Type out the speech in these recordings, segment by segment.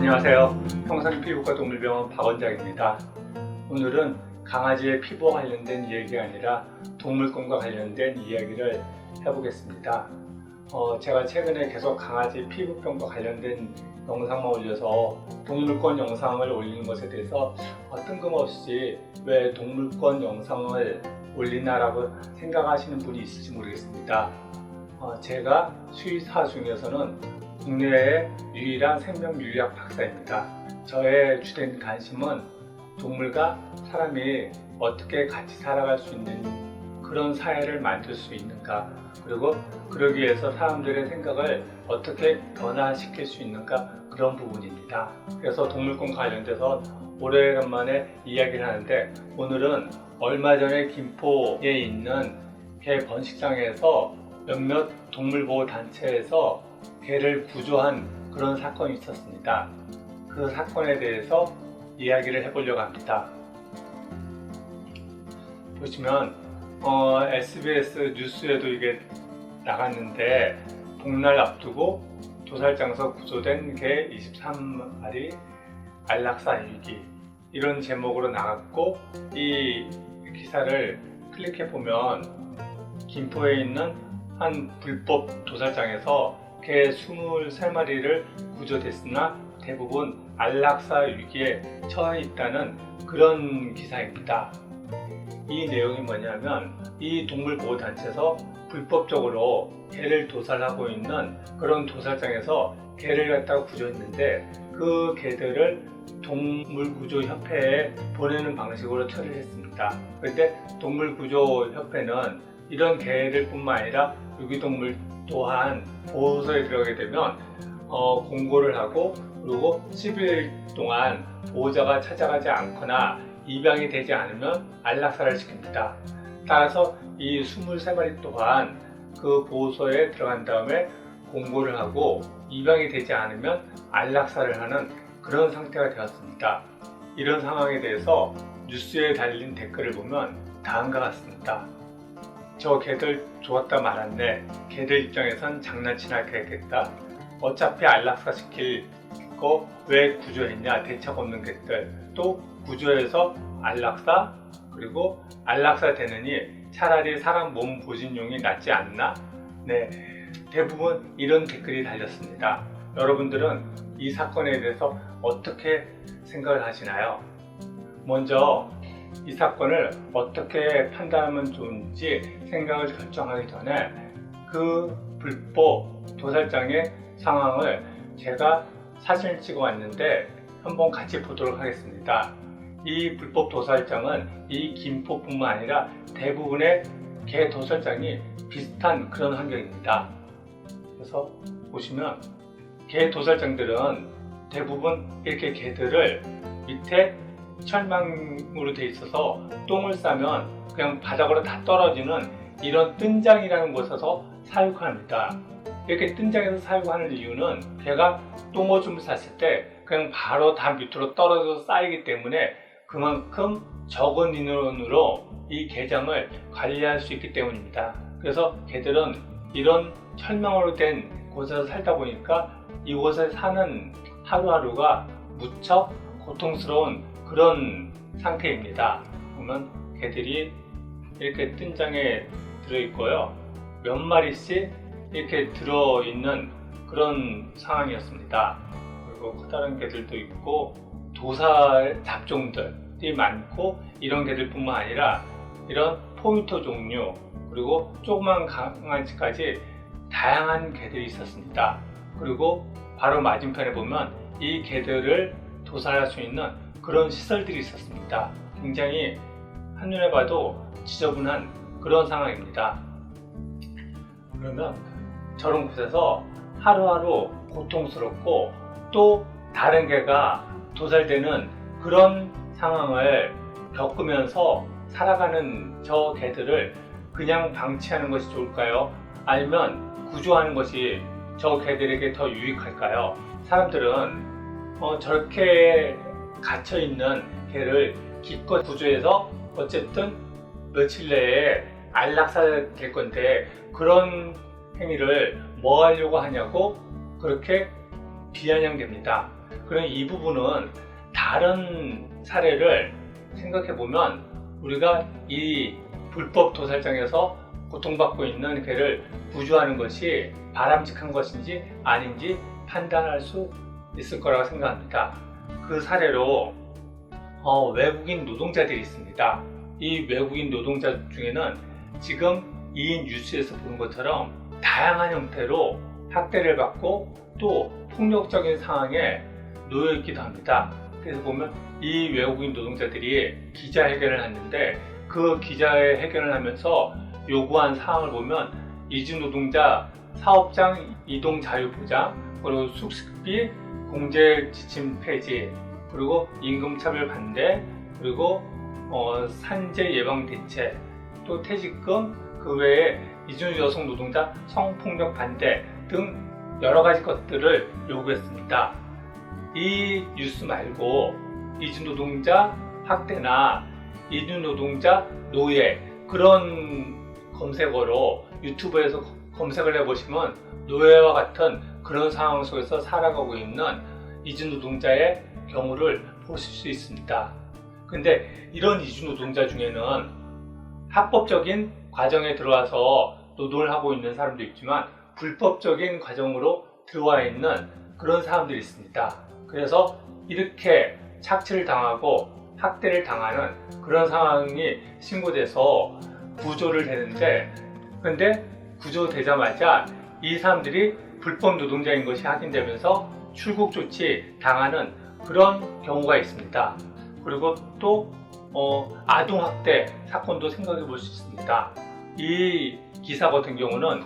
안녕하세요. 평산피부과 동물병원 박원장입니다. 오늘은 강아지의 피부와 관련된 이야기가 아니라 동물권과 관련된 이야기를 해보겠습니다. 제가 최근에 계속 강아지 피부병과 관련된 영상만 올려서 동물권 영상을 올리는 것에 대해서 뜬금없이 왜 동물권 영상을 올리나라고 생각하시는 분이 있을지 모르겠습니다. 제가 수의사 중에서는 국내의 유일한 생명윤리학 박사입니다. 저의 주된 관심은 동물과 사람이 어떻게 같이 살아갈 수 있는 그런 사회를 만들 수 있는가, 그리고 그러기 위해서 사람들의 생각을 어떻게 변화시킬 수 있는가, 그런 부분입니다. 그래서 동물권 관련돼서 오래간만에 이야기를 하는데, 오늘은 얼마 전에 김포에 있는 개 번식장에서 몇몇 동물보호단체에서 개를 구조한 그런 사건이 있었습니다. 그 사건에 대해서 이야기를 해보려고 합니다. 보시면 SBS 뉴스에도 이게 나갔는데, 복날 앞두고 도살장에서 구조된 개 23마리 안락사 일기, 이런 제목으로 나갔고, 이 기사를 클릭해보면 김포에 있는 한 불법 도살장에서 개 23마리를 구조됐으나 대부분 안락사 위기에 처해 있다는 그런 기사입니다. 이 내용이 뭐냐면, 이 동물보호단체에서 불법적으로 개를 도살하고 있는 그런 도살장에서 개를 갖다가 구조했는데, 그 개들을 동물구조협회에 보내는 방식으로 처리를 했습니다. 그런데 동물구조협회는 이런 개들 뿐만 아니라 유기동물 또한 보호소에 들어가게 되면 공고를 하고, 그리고 10일 동안 보호자가 찾아가지 않거나 입양이 되지 않으면 안락사를 시킵니다. 따라서 이 23마리 또한 그 보호소에 들어간 다음에 공고를 하고 입양이 되지 않으면 안락사를 하는 그런 상태가 되었습니다. 이런 상황에 대해서 뉴스에 달린 댓글을 보면 다음과 같습니다. 저 개들 좋았다 말았네. 개들 입장에선 장난치나 개겠다. 어차피 안락사 시킬 거 왜 구조했냐. 대책 없는 개들. 또 구조해서 안락사, 그리고 안락사 되느니 차라리 사람 몸 보진용이 낫지 않나? 네, 대부분 이런 댓글이 달렸습니다. 여러분들은 이 사건에 대해서 어떻게 생각을 하시나요? 먼저 이 사건을 어떻게 판단하면 좋은지 생각을 결정하기 전에 그 불법 도살장의 상황을 제가 사진을 찍어 왔는데 한번 같이 보도록 하겠습니다. 이 불법 도살장은 이 김포뿐만 아니라 대부분의 개 도살장이 비슷한 그런 환경입니다. 그래서 보시면 개 도살장들은 대부분 이렇게 개들을 밑에 철망으로 되어 있어서 똥을 싸면 그냥 바닥으로 다 떨어지는 이런 뜬장이라는 곳에서 사육합니다. 이렇게 뜬장에서 사육하는 이유는 개가 똥오줌을 쌌을 때 그냥 바로 다 밑으로 떨어져서 쌓이기 때문에 그만큼 적은 인원으로 이 개장을 관리할 수 있기 때문입니다. 그래서 개들은 이런 철망으로 된 곳에서 살다 보니까 이곳에 사는 하루하루가 무척 고통스러운 그런 상태입니다. 보면 개들이 이렇게 뜬장에 들어있고요. 몇 마리씩 이렇게 들어있는 그런 상황이었습니다. 그리고 커다란 개들도 있고 도살 잡종들이 많고, 이런 개들뿐만 아니라 이런 포인터 종류, 그리고 조그만 강아지까지 다양한 개들이 있었습니다. 그리고 바로 맞은편에 보면 이 개들을 도살할 수 있는 그런 시설들이 있었습니다. 굉장히 한눈에 봐도 지저분한 그런 상황입니다. 그러면 저런 곳에서 하루하루 고통스럽고 또 다른 개가 도살되는 그런 상황을 겪으면서 살아가는 저 개들을 그냥 방치하는 것이 좋을까요? 아니면 구조하는 것이 저 개들에게 더 유익할까요? 사람들은 저렇게 갇혀있는 개를 기껏 구조해서 어쨌든 며칠 내에 안락사 될 건데, 그런 행위를 뭐 하려고 하냐고 그렇게 비아냥됩니다. 그럼 이 부분은 다른 사례를 생각해 보면 우리가 이 불법 도살장에서 고통받고 있는 개를 구조하는 것이 바람직한 것인지 아닌지 판단할 수 있을 거라고 생각합니다. 그 사례로 외국인 노동자들이 있습니다. 이 외국인 노동자 중에는 지금 이 뉴스에서 보는 것처럼 다양한 형태로 학대를 받고 또 폭력적인 상황에 놓여 있기도 합니다. 그래서 보면 이 외국인 노동자들이 기자회견을 했는데 그 기자회견을 하면서 요구한 사항을 보면 이주노동자 사업장 이동 자유 보장, 그리고 숙식비 공제 지침 폐지, 그리고 임금차별 반대, 그리고 산재 예방 대책, 또 퇴직금, 그 외에 이주 여성 노동자 성폭력 반대 등 여러 가지 것들을 요구했습니다. 이 뉴스 말고 이주 노동자 학대나 이주 노동자 노예 그런 검색어로 유튜브에서 검색을 해보시면 노예와 같은 그런 상황 속에서 살아가고 있는 이주 노동자의 경우를 보실 수 있습니다. 근데 이런 이주 노동자 중에는 합법적인 과정에 들어와서 노동을 하고 있는 사람도 있지만 불법적인 과정으로 들어와 있는 그런 사람들이 있습니다. 그래서 이렇게 착취를 당하고 학대를 당하는 그런 상황이 신고돼서 구조를 되는데, 근데 구조되자마자 이 사람들이 불법 노동자인 것이 확인되면서 출국 조치 당하는 그런 경우가 있습니다. 그리고 또 아동학대 사건도 생각해 볼 수 있습니다. 이 기사 같은 경우는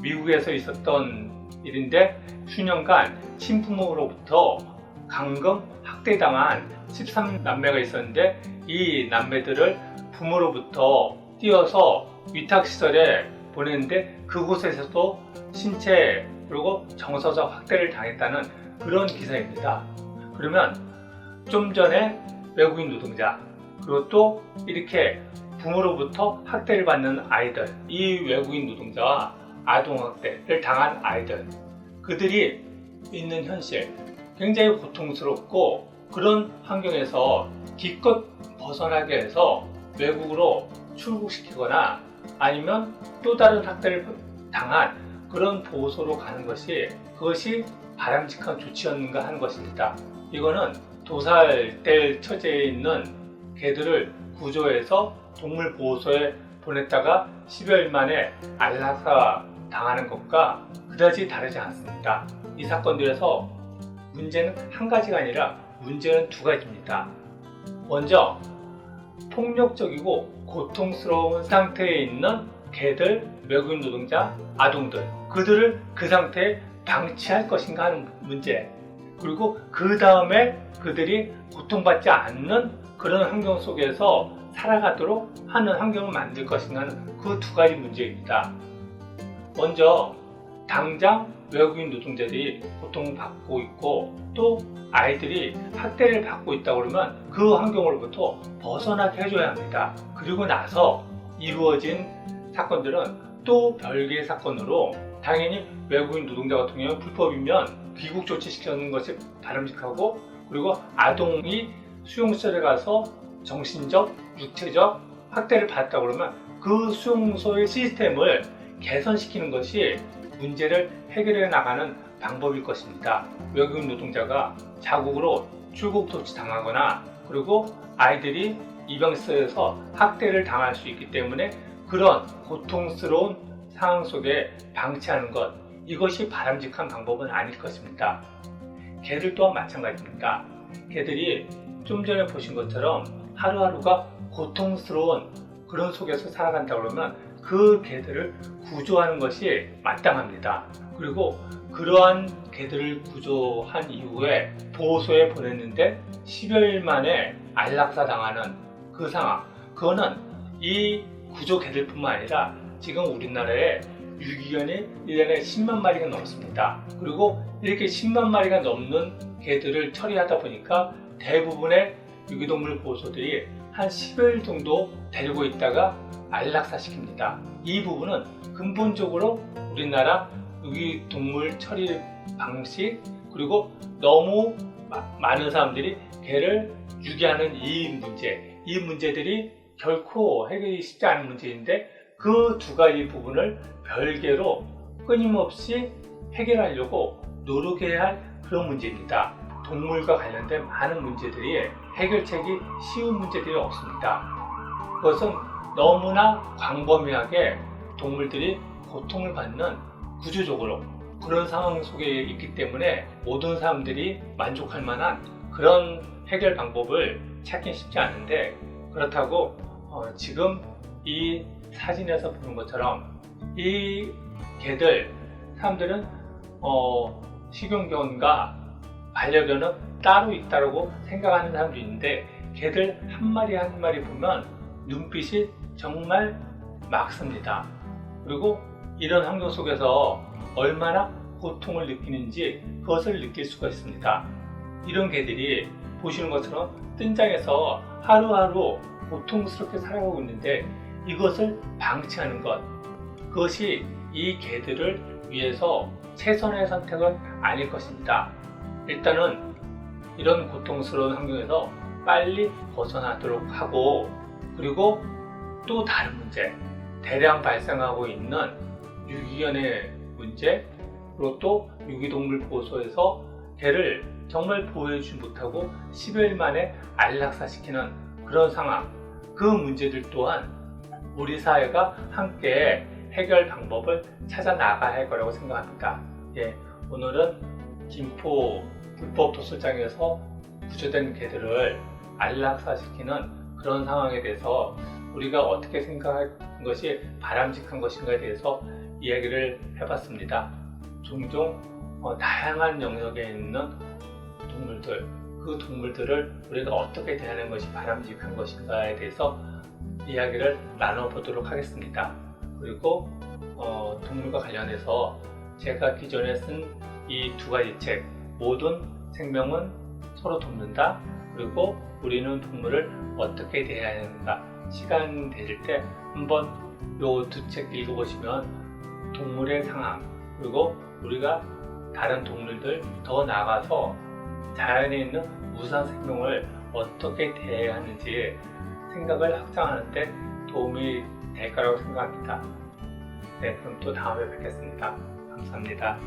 미국에서 있었던 일인데 수년간 친부모로부터 강금 학대당한 13남매가 있었는데 이 남매들을 부모로부터 띄어서 위탁시설에 보냈는데 그곳에서도 신체 그리고 정서적 학대를 당했다는 그런 기사입니다. 그러면 좀 전에 외국인 노동자, 그리고 또 이렇게 부모로부터 학대를 받는 아이들, 이 외국인 노동자와 아동학대를 당한 아이들, 그들이 있는 현실 굉장히 고통스럽고 그런 환경에서 기껏 벗어나게 해서 외국으로 출국시키거나 아니면 또 다른 학대를 당한 그런 보호소로 가는 것이 그것이 바람직한 조치였는가 하는 것입니다. 이거는 도살될 처지에 있는 개들을 구조해서 동물보호소에 보냈다가 10여일 만에 안락사 당하는 것과 그다지 다르지 않습니다. 이 사건들에서 문제는 한 가지가 아니라 문제는 두 가지입니다. 먼저 폭력적이고 고통스러운 상태에 있는 개들, 외국인 노동자, 아동들, 그들을 그 상태에 방치할 것인가 하는 문제, 그리고 그 다음에 그들이 고통받지 않는 그런 환경 속에서 살아가도록 하는 환경을 만들 것인가 하는 그 두 가지 문제입니다. 먼저 당장 외국인 노동자들이 고통받고 있고 또 아이들이 학대를 받고 있다고 그러면 그 환경으로부터 벗어나게 해줘야 합니다. 그리고 나서 이루어진 사건들은 또 별개의 사건으로 당연히 외국인 노동자 같은 경우는 불법이면 귀국 조치시키는 것이 바람직하고, 그리고 아동이 수용시설에 가서 정신적, 육체적 학대를 받았다고 그러면 그 수용소의 시스템을 개선시키는 것이 문제를 해결해 나가는 방법일 것입니다. 외국인 노동자가 자국으로 출국 조치 당하거나 그리고 아이들이 입양시설에서 학대를 당할 수 있기 때문에 그런 고통스러운 상황 속에 방치하는 것, 이것이 바람직한 방법은 아닐 것입니다. 개들 또한 마찬가지입니다. 개들이 좀 전에 보신 것처럼 하루하루가 고통스러운 그런 속에서 살아간다 그러면 그 개들을 구조하는 것이 마땅합니다. 그리고 그러한 개들을 구조한 이후에 보호소에 보냈는데 10여일 만에 안락사 당하는 그 상황, 그거는 이 구조 개들뿐만 아니라 지금 우리나라에 유기견이 1년에 10만 마리가 넘습니다. 그리고 이렇게 10만 마리가 넘는 개들을 처리하다 보니까 대부분의 유기동물 보호소들이 한 10여일 정도 데리고 있다가 안락사시킵니다. 이 부분은 근본적으로 우리나라 유기동물 처리 방식, 그리고 너무 많은 사람들이 개를 유기하는 이 문제들이 결코 해결이 쉽지 않은 문제인데 그 두 가지 부분을 별개로 끊임없이 해결하려고 노력해야 할 그런 문제입니다. 동물과 관련된 많은 문제들이 해결책이 쉬운 문제들이 없습니다. 그것은 너무나 광범위하게 동물들이 고통을 받는 구조적으로 그런 상황 속에 있기 때문에 모든 사람들이 만족할 만한 그런 해결 방법을 찾기 쉽지 않은데, 그렇다고 지금 이 사진에서 보는 것처럼 이 개들, 사람들은 식용견과 반려견은 따로 있다고 생각하는 사람도 있는데, 개들 한 마리 한 마리 보면 눈빛이 정말 막습니다. 그리고 이런 환경 속에서 얼마나 고통을 느끼는지 그것을 느낄 수가 있습니다. 이런 개들이 보시는 것처럼 뜬장에서 하루하루 고통스럽게 살아가고 있는데 이것을 방치하는 것, 그것이 이 개들을 위해서 최선의 선택은 아닐 것입니다. 일단은 이런 고통스러운 환경에서 빨리 벗어나도록 하고, 그리고 또 다른 문제, 대량 발생하고 있는 유기견의 문제, 그리고 또 유기동물 보호소에서 개를 정말 보호해주지 못하고 10여일 만에 안락사시키는 그런 상황, 그 문제들 또한 우리 사회가 함께 해결 방법을 찾아 나가야 할 거라고 생각합니다. 오늘은 김포 불법 도살장에서 구조된 개들을 안락사시키는 그런 상황에 대해서 우리가 어떻게 생각할 것이 바람직한 것인가에 대해서 이야기를 해봤습니다. 종종 다양한 영역에 있는 동물들, 그 동물들을 우리가 어떻게 대하는 것이 바람직한 것인가에 대해서 이야기를 나눠보도록 하겠습니다. 그리고 동물과 관련해서 제가 기존에 쓴 이 두 가지 책, 모든 생명은 서로 돕는다, 그리고 우리는 동물을 어떻게 대해야 하는가, 시간 되실 때 한번 이 두 책 읽어보시면 동물의 상황, 그리고 우리가 다른 동물들 더 나아가서 자연에 있는 무상 생명을 어떻게 대해야 하는지 생각을 확장하는 데 도움이 될 거라고 생각합니다. 그럼 또 다음에 뵙겠습니다. 감사합니다.